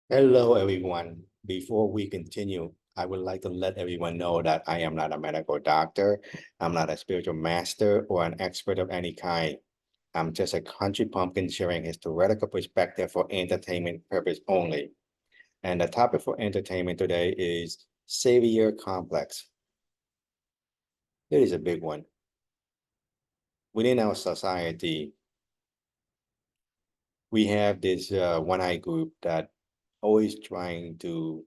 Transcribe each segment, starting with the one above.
Hello, everyone. Before we continue, I would like to let everyone know that I am not a medical doctor. I'm not a spiritual master or an expert of any kind. I'm just a country pumpkin sharing his theoretical perspective for entertainment purpose only. And the topic for entertainment today is savior complex. It is a big one. Within our society, we have this one-eye group that always trying to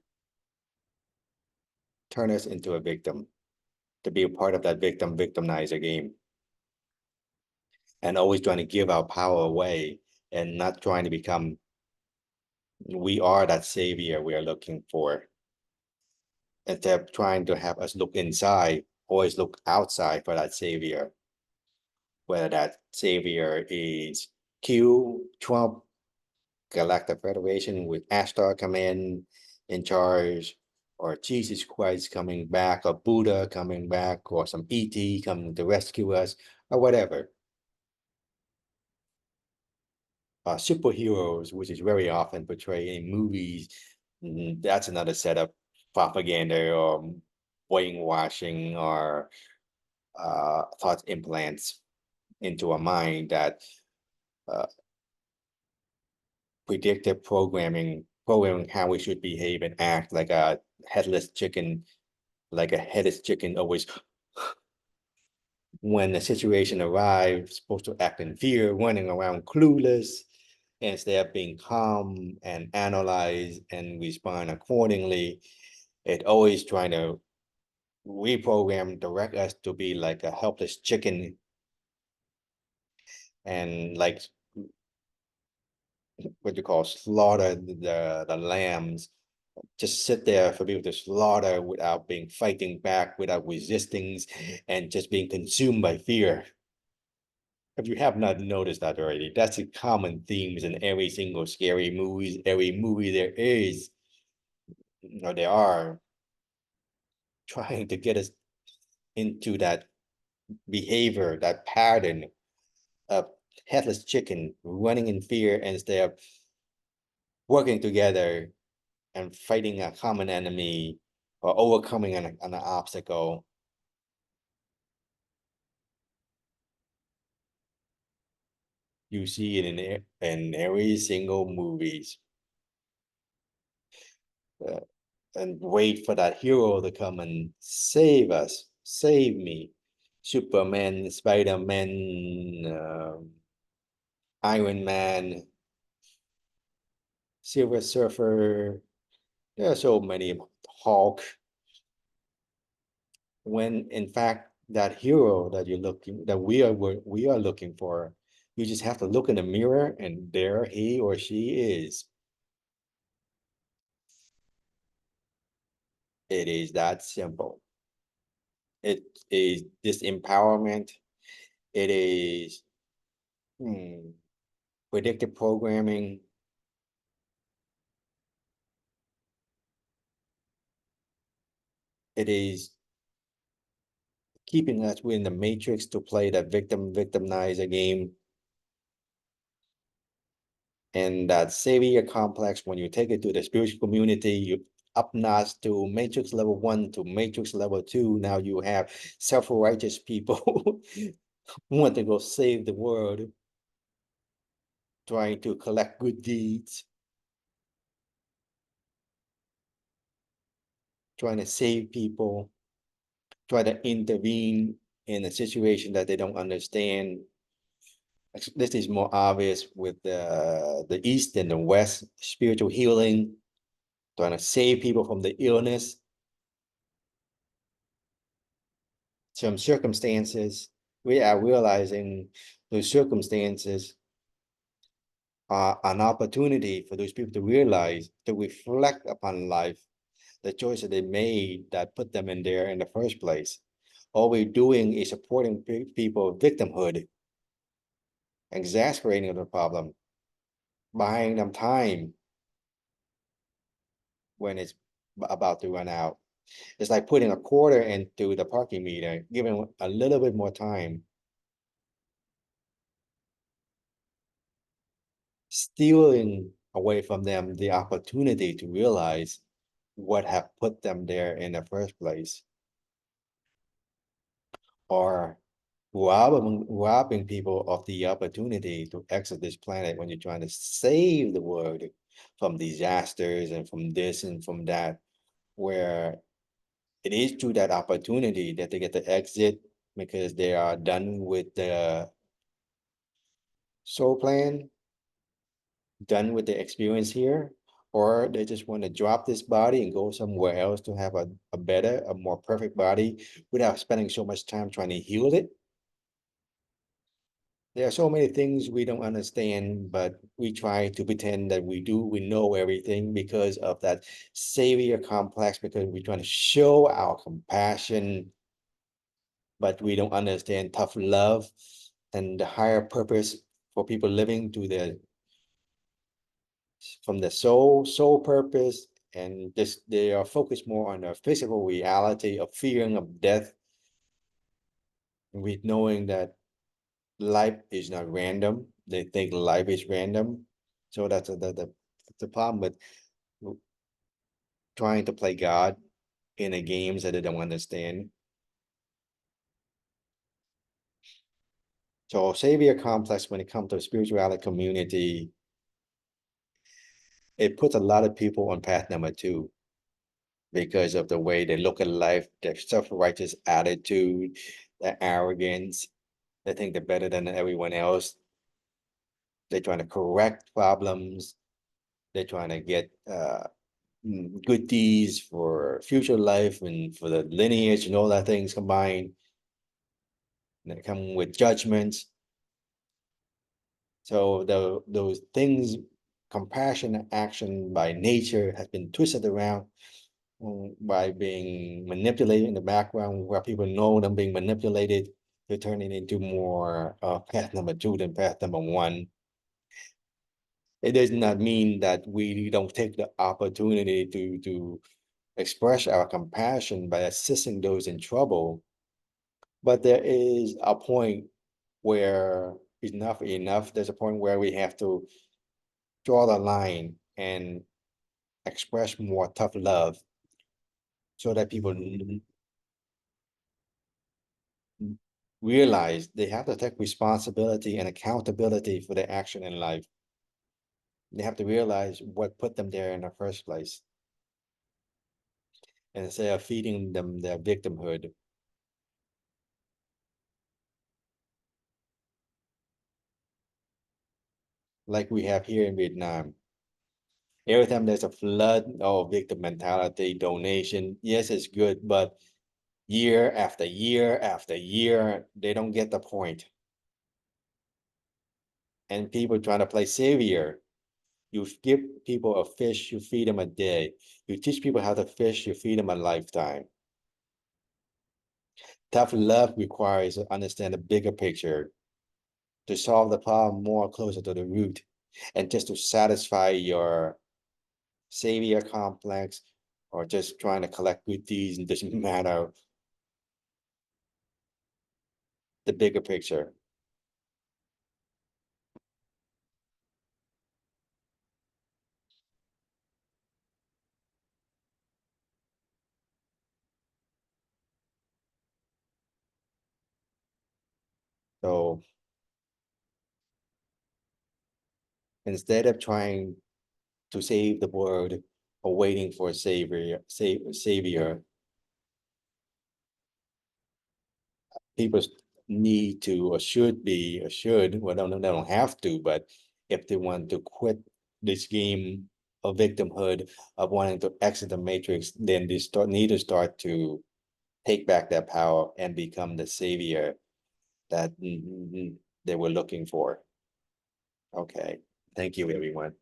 turn us into a victim, to be a part of that victimizer game, and always trying to give our power away and not trying to become, we are that savior we are looking for. Instead of trying to have us look inside, always look outside for that savior, whether that savior is Q, Trump, Galactic Federation with Astar coming in charge, or Jesus Christ coming back, or Buddha coming back, or some ET coming to rescue us, or whatever. Superheroes, which is very often portrayed in movies, that's another set of propaganda or brainwashing or thought implants into a mind that uh, predictive programming how we should behave and act like a headless chicken, like a headless chicken always when the situation arrives, supposed to act in fear, running around clueless, instead of being calm and analyze and respond accordingly. It always trying to reprogram, direct us to be like a helpless chicken and like what you call slaughter the lambs, just sit there for people to slaughter without being fighting back, without resisting, and just being consumed by fear. If you have not noticed that already, that's a common themes in every single scary movies, every movie there is, or there are, trying to get us into that behavior, that pattern of headless chicken running in fear instead of working together and fighting a common enemy or overcoming an obstacle. You see it in every single movies. Uh, and wait for that hero to come and save us, save me. Superman, Spider-Man, Iron Man, Silver Surfer. There are so many, Hulk. When in fact that hero that you're looking, that we are looking for, you just have to look in the mirror and there he or she is. It is that simple. It is disempowerment. It is predictive programming. It is keeping us within the matrix to play that victimizer game. And that savior complex, when you take it to the spiritual community, you up notch to matrix level 1 to matrix level 2. Now you have self-righteous people who want to go save the world, trying to collect good deeds, trying to save people, try to intervene in a situation that they don't understand. This is more obvious with the East and the West, spiritual healing, trying to save people from the illness. Some circumstances, we are realizing those circumstances are an opportunity for those people to realize, to reflect upon life, the choices they made that put them in there in the first place. All we're doing is supporting people victimhood, exasperating the problem, buying them time when it's about to run out. It's like putting a quarter into the parking meter, giving a little bit more time, stealing away from them the opportunity to realize what have put them there in the first place, or robbing people of the opportunity to exit this planet when you're trying to save the world from disasters and from this and from that, where it is through that opportunity that they get to exit because they are done with the soul plan, done with the experience here, or they just want to drop this body and go somewhere else to have a better, a more perfect body without spending so much time trying to heal it. There are so many things we don't understand, but we try to pretend that we do. We know everything because of that savior complex, because we're trying to show our compassion, but we don't understand tough love and the higher purpose for people living to their from the soul purpose, and just they are focused more on the physical reality of fearing of death, with knowing that life is not random. They think life is random. So that's the problem with trying to play God in the games that they don't understand. So savior complex, when it comes to spirituality community, it puts a lot of people on path number 2 because of the way they look at life, their self-righteous attitude, their arrogance. They think they're better than everyone else. They're trying to correct problems. They're trying to get good deeds for future life and for the lineage and all that things combined. And they come with judgments. So those things, compassion and action by nature has been twisted around by being manipulated in the background, where people know them being manipulated. They're turning into more path number 2 than path number 1. It does not mean that we don't take the opportunity to express our compassion by assisting those in trouble. But there is a point where enough is enough. There's a point where we have to draw the line and express more tough love so that people realize they have to take responsibility and accountability for their action in life. They have to realize what put them there in the first place. And instead of feeding them their victimhood, like we have here in Vietnam. Every time there's a flood, oh, victim mentality, donation, yes, it's good, but year after year after year, they don't get the point. And people trying to play savior. You give people a fish, you feed them a day. You teach people how to fish, you feed them a lifetime. Tough love requires to understand the bigger picture, to solve the problem more closer to the root, and just to satisfy your savior complex, or just trying to collect good deeds, and doesn't matter the bigger picture. So instead of trying to save the world or waiting for a savior, people need to, or should be, or should, well, they don't have to, but if they want to quit this game of victimhood, of wanting to exit the matrix, then they need to start to take back their power and become the savior that they were looking for. Okay, thank you, everyone.